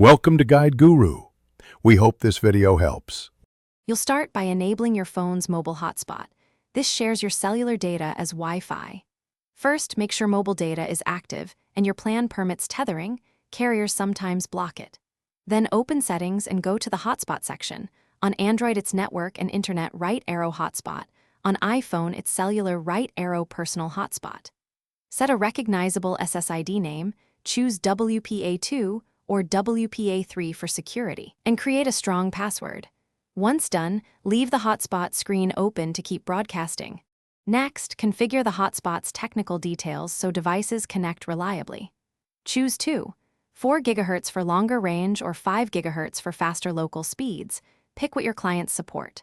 Welcome to Guide Guru. We hope this video helps. You'll start by enabling your phone's mobile hotspot. This shares your cellular data as Wi-Fi. First, make sure mobile data is active and your plan permits tethering. Carriers sometimes block it. Then open Settings and go to the Hotspot section. On Android, it's Network and Internet right arrow Hotspot. On iPhone, it's Cellular right arrow Personal Hotspot. Set a recognizable SSID name, choose WPA2 or WPA3 for security, and create a strong password. Once done, leave the hotspot screen open to keep broadcasting. Next, configure the hotspot's technical details so devices connect reliably. Choose 4 GHz for longer range or 5 GHz for faster local speeds. Pick what your clients support.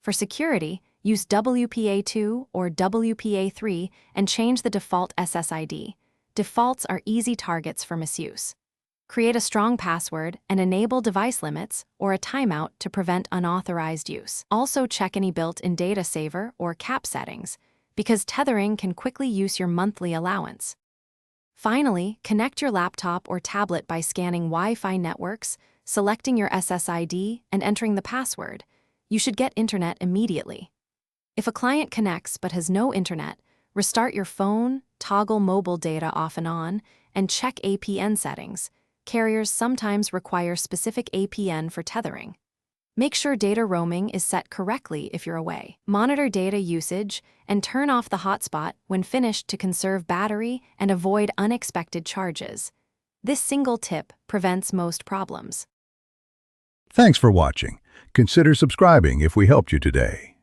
For security, use WPA2 or WPA3 and change the default SSID. Defaults are easy targets for misuse. Create a strong password and enable device limits or a timeout to prevent unauthorized use. Also check any built-in data saver or cap settings, because tethering can quickly use your monthly allowance. Finally, connect your laptop or tablet by scanning Wi-Fi networks, selecting your SSID, and entering the password. You should get internet immediately. If a client connects but has no internet, restart your phone, toggle mobile data off and on, and check APN settings. Carriers sometimes require specific APN for tethering. Make sure data roaming is set correctly if you're away. Monitor data usage and turn off the hotspot when finished to conserve battery and avoid unexpected charges. This single tip prevents most problems. Thanks for watching. Consider subscribing if we helped you today.